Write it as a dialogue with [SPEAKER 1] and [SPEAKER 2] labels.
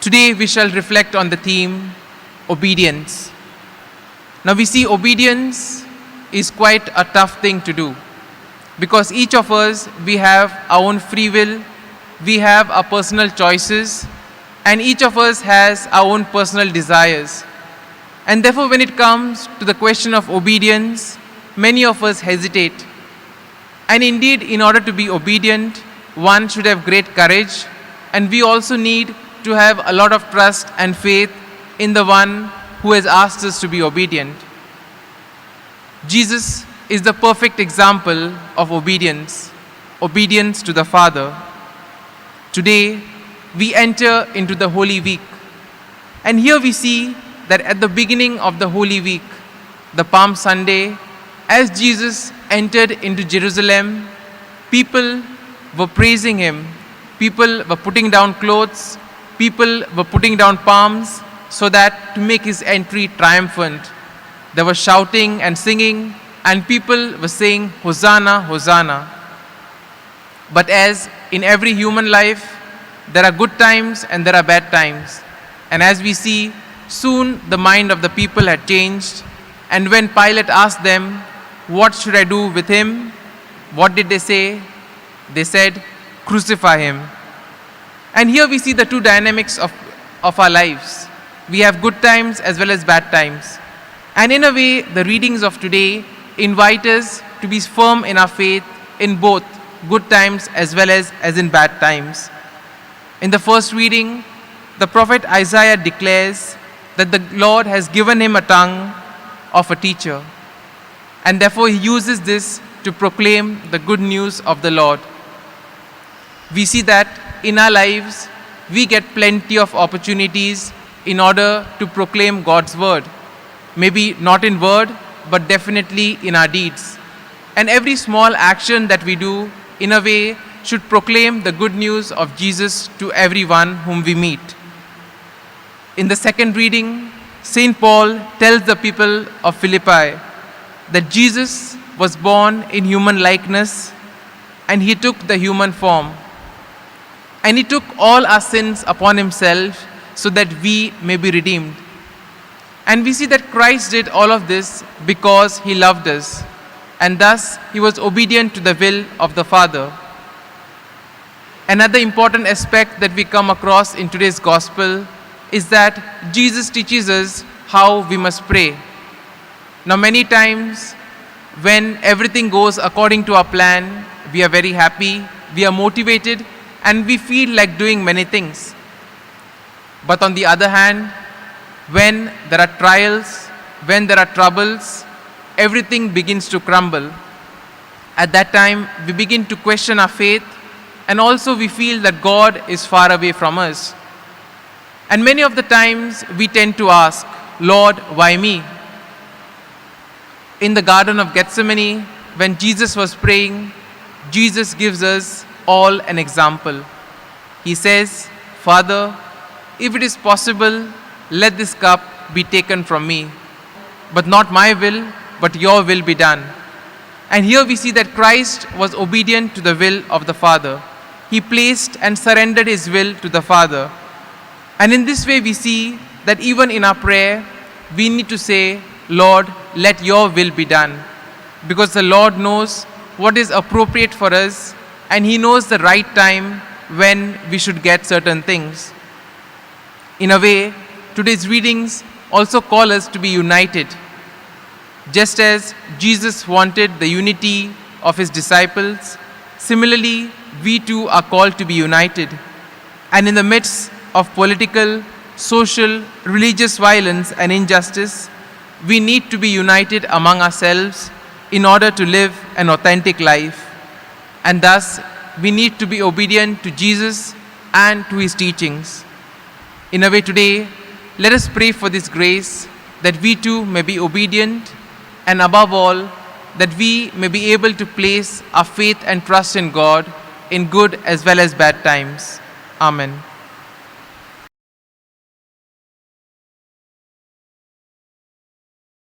[SPEAKER 1] Today we shall reflect on the theme obedience. Now we see obedience is quite a tough thing to do because each of us, we have our own free will, we have our personal choices, and each of us has our own personal desires. And therefore when it comes to the question of obedience, many of us hesitate. And indeed, in order to be obedient, one should have great courage, and we also need to have a lot of trust and faith in the one who has asked us to be obedient. Jesus is the perfect example of obedience to the Father. Today, we enter into the Holy Week. And here we see that at the beginning of the Holy Week, the Palm Sunday, as Jesus entered into Jerusalem, people were praising him. People were putting down clothes. People were putting down palms so that to make his entry triumphant. They were shouting and singing, and people were saying, Hosanna, Hosanna. But as in every human life, there are good times and there are bad times. And as we see, soon the mind of the people had changed. And when Pilate asked them, what should I do with him? What did they say? They said, crucify him. And here we see the two dynamics of our lives. We have good times as well as bad times. And in a way, the readings of today invite us to be firm in our faith in both good times as well as in bad times. In the first reading, the prophet Isaiah declares that the Lord has given him a tongue of a teacher. And therefore he uses this to proclaim the good news of the Lord. We see that in our lives, we get plenty of opportunities in order to proclaim God's word. Maybe not in word, but definitely in our deeds. And every small action that we do, in a way, should proclaim the good news of Jesus to everyone whom we meet. In the second reading, St. Paul tells the people of Philippi that Jesus was born in human likeness and he took the human form. And he took all our sins upon himself so that we may be redeemed. And we see that Christ did all of this because he loved us, and thus he was obedient to the will of the Father. Another important aspect that we come across in today's gospel is that Jesus teaches us how we must pray. Now many times when everything goes according to our plan, we are very happy, we are motivated, and we feel like doing many things. But on the other hand, when there are trials, when there are troubles, everything begins to crumble. At that time, we begin to question our faith, and also we feel that God is far away from us. And many of the times we tend to ask, Lord, why me? In the Garden of Gethsemane, when Jesus was praying, Jesus gives us all an example. He says, Father, if it is possible, let this cup be taken from me. But not my will, but your will be done. And here we see that Christ was obedient to the will of the Father. He placed and surrendered his will to the Father. And in this way we see that even in our prayer, we need to say, Lord, let your will be done. Because the Lord knows what is appropriate for us, and he knows the right time when we should get certain things. In a way, today's readings also call us to be united. Just as Jesus wanted the unity of his disciples, similarly, we too are called to be united. And in the midst of political, social, religious violence and injustice, we need to be united among ourselves in order to live an authentic life. And thus, we need to be obedient to Jesus and to his teachings. In a way today, let us pray for this grace that we too may be obedient, and above all, that we may be able to place our faith and trust in God in good as well as bad times. Amen.